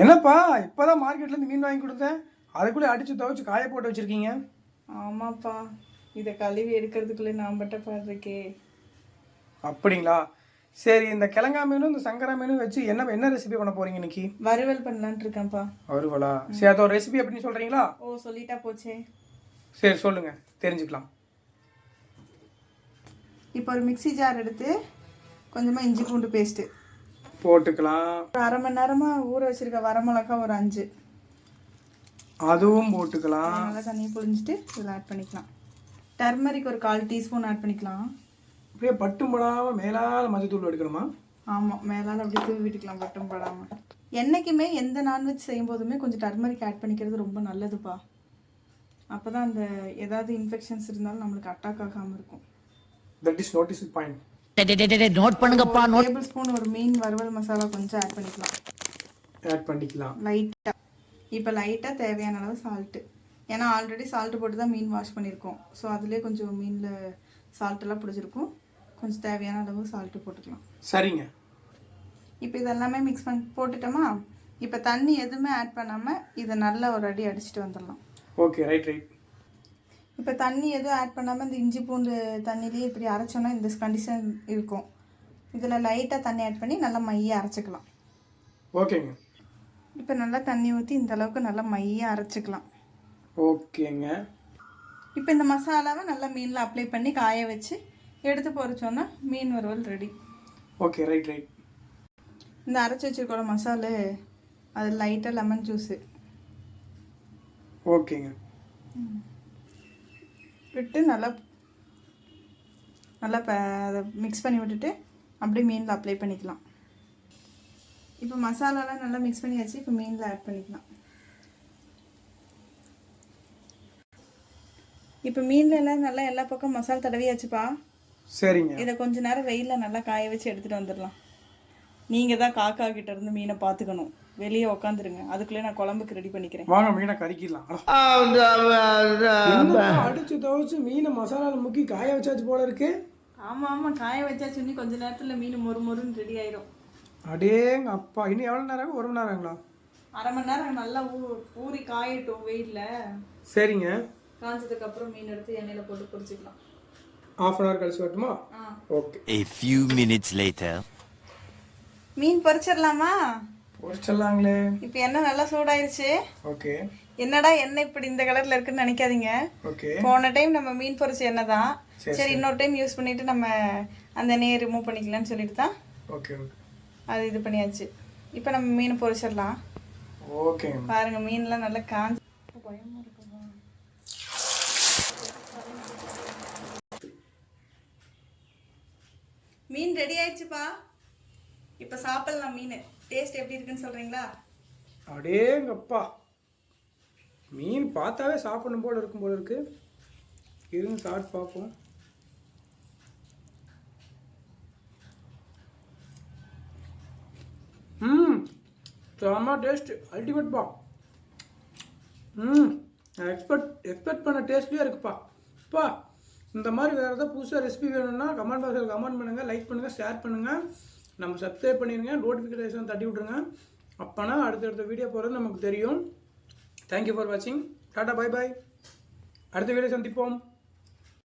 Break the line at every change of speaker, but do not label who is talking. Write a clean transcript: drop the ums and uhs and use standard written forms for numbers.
என்னப்பா இப்போதான் மார்க்கெட்லேருந்து மீன் வாங்கி கொடுத்தேன், அதுக்குள்ளே அடித்து துவைச்சு காய போட்டு வச்சுருக்கீங்க.
ஆமாப்பா, இதை கழுவி எடுக்கிறதுக்குள்ளே நான் பட்ட பாடுறக்கே.
அப்படிங்களா? சரி, இந்த கிழங்கா மீனும் இந்த சங்கரா மீனும் வச்சு என்ன என்ன ரெசிபி பண்ண போகிறீங்க இன்னைக்கு?
வறுவல் பண்ணலான்ட்டு இருக்கேன்ப்பா.
வறுவலா? சரி, அதோட ரெசிபி அப்படின்னு சொல்கிறீங்களா?
ஓ, சொல்லிட்டா போச்சே.
சரி சொல்லுங்கள், தெரிஞ்சுக்கலாம்.
இப்போ ஒரு மிக்ஸி ஜார் எடுத்து கொஞ்சமாக இஞ்சி பூண்டு பேஸ்ட்டு
போட்டுக்கலாம்.
ஒரு அரை மணி நேரமாக ஊற வச்சுருக்க வரமிளகா ஒரு 5
அதுவும் போட்டுக்கலாம்.
நல்லா தண்ணியை புழிஞ்சிட்டு இதில் ஆட் பண்ணிக்கலாம். டர்மரிக் ஒரு 1/4 டீஸ்பூன் ஆட் பண்ணிக்கலாம்.
அப்படியே பட்டும் படாமல் மேலால் மஞ்சத்தூள் எடுக்கணுமா?
ஆமாம், மேலால் அப்படியே தூவி விட்டுக்கலாம் பட்டும் படாமல். என்றைக்குமே எந்த நான்வெஜ் செய்யும் போதுமே கொஞ்சம் டர்மரிக் ஆட் பண்ணிக்கிறது ரொம்ப நல்லதுப்பா. அப்போ தான் அந்த ஏதாவது இன்ஃபெக்ஷன்ஸ் இருந்தாலும் நம்மளுக்கு அட்டாக் ஆகாமல் இருக்கும்.
That is notice point.
Note பண்ணுங்கப்பா.
டேபிள் ஸ்பூன் ஒரு மீன் வறுவல் மசாலா கொஞ்சம் ஆட் பண்ணிக்கலாம் லைட்டாக. இப்போ லைட்டாக தேவையான அளவு சால்ட்டு, ஏன்னா ஆல்ரெடி சால்ட்டு போட்டு தான் மீன் வாஷ் பண்ணியிருக்கோம். ஸோ அதுலேயே கொஞ்சம் மீனில் சால்ட்டெல்லாம் பிடிச்சிருக்கும். கொஞ்சம் தேவையான அளவு சால்ட்டு போட்டுக்கலாம்.
சரிங்க.
இப்போ இதெல்லாமே மிக்ஸ் பண்ணி போட்டுட்டோமா? இப்போ தண்ணி எதுவுமே ஆட் பண்ணாமல் இதை நல்லா ஒரு அடி அடிச்சுட்டு வந்துடலாம்.
Okay, right.
இப்போ தண்ணி எதுவும் ஆட் பண்ணாமல் இந்த இஞ்சி பூண்டு தண்ணியிலேயே இப்படி அரைச்சோன்னா இந்த கண்டிஷன் இருக்கும். இதில் லைட்டாக தண்ணி ஆட் பண்ணி நல்லா மையாக அரைச்சிக்கலாம்.
ஓகேங்க.
இப்போ நல்லா தண்ணி ஊற்றி இந்த அளவுக்கு நல்லா மையாக அரைச்சிக்கலாம்.
ஓகேங்க.
இப்போ இந்த மசாலாவை நல்லா மீனில் அப்ளை பண்ணி காய வச்சு எடுத்து பொரிச்சோன்னா மீன் வறுவல் ரெடி.
Okay, right.
இந்த அரைச்சி வச்சுருக்கோட மசாலு அது லைட்டாக லெமன் ஜூஸு
ஓகேங்க
விட்டு நல்லா அதை மிக்ஸ் பண்ணி விட்டுட்டு அப்படியே மீனில் அப்ளை பண்ணிக்கலாம். இப்போ மசாலாலாம் நல்லா மிக்ஸ் பண்ணியாச்சு. இப்போ மீனில் ஆட் பண்ணிக்கலாம். இப்போ மீனில் எல்லாம் நல்லா எல்லா பக்கம் மசாலா தடவியாச்சுப்பா.
சரிங்க.
இதை கொஞ்ச நேரம் வெயிலில் நல்லா காய வச்சு எடுத்துகிட்டு வந்துடலாம். நீங்கள் தான் காக்கா கிட்ட இருந்து மீனை பார்த்துக்கணும். வெளியே உக்காந்துருங்க, அதுக்குள்ளே நான் குழம்புக்கு ரெடி பண்ணிக்கிறேன்.
வாங்க, மீனை கறிக்கலாம். அடிச்சு துவைச்சு மீனை மசாலாவில் முக்கி காய வச்சாச்சு போல இருக்கு.
ஆமாம், காய வச்சாச்சு. இன்னும் கொஞ்ச நேரத்தில் மீன் மொறுன்னு ரெடி ஆயிடும்.
அடேங்க அப்பா, இன்னும் எவ்வளோ நேரம்? 1 மணி நேரங்களா?
அரை மணி நேரம் நல்லா ஊறி காயட்டும் வெயிலில்.
சரிங்க.
காஞ்சதுக்கு அப்புறம் மீன் எடுத்து எண்ணெயில் போட்டு பொரிச்சுக்கலாம்.
1/2 hour கழிச்சு வரட்டுமா? Okay.
A few minutes later.
மீன் பொரிச்சிடலாமா?
பொரிச்சிடலாங்களே.
இப்போ எண்ணெய் நல்லா சூடாயிருச்சு.
ஓகே.
என்னடா எண்ணெய் இப்படி இந்த கலர்ல இருக்குன்னு நினைக்காதீங்க.
ஓகே.
போன டைம் நம்ம மீன் பொரிச்ச எண்ணெய் தான். சரி, இன்னொரு டைம் யூஸ் பண்ணிட்டு நம்ம அந்த எண்ணெயை ரிமூவ் பண்ணிக்கலாம்னு சொல்லிட்டு தான்
ஓகே
அது இது பண்ணியாச்சு. இப்போ நம்ம மீன் பொரிச்சிடலாம்.
ஓகே.
பாருங்க, மீன்லாம் நல்லா காஞ்சி பயமா இருக்குப்பா. மீன் ரெடி ஆயிடுச்சுப்பா. இப்போ சாப்பிடலாம். மீன் டேஸ்ட் எப்படி இருக்குன்னு சொல்றீங்களா?
அடேங்கப்பா, மீன் பார்த்தாவே சாப்பிடணும் போல இருக்கும் போல இருக்கு. இருங்க சாப்பிட்டு பார்ப்போம். செம்ம டேஸ்ட், அல்டிமேட் பா. எக்ஸ்பெக்ட் பண்ண டேஸ்ட்லேயே இருக்குப்பா. பா, இந்த மாதிரி வேறு ஏதாவது புதுசாக ரெசிபி வேணும்னா கமெண்ட் பாக்ஸில் கமெண்ட் பண்ணுங்கள், லைக் பண்ணுங்கள், ஷேர் பண்ணுங்கள், நம்ம சப்ஸ்கிரைப் பண்ணிடுங்க, நோட்டிஃபிகேஷன் தட்டி விட்ருங்க. அப்போனா அடுத்தடுத்த வீடியோ போகிறது நமக்கு தெரியும். தேங்க்யூ ஃபார் வாட்சிங். Tata, bye bye. அடுத்த வீடியோ சந்திப்போம்.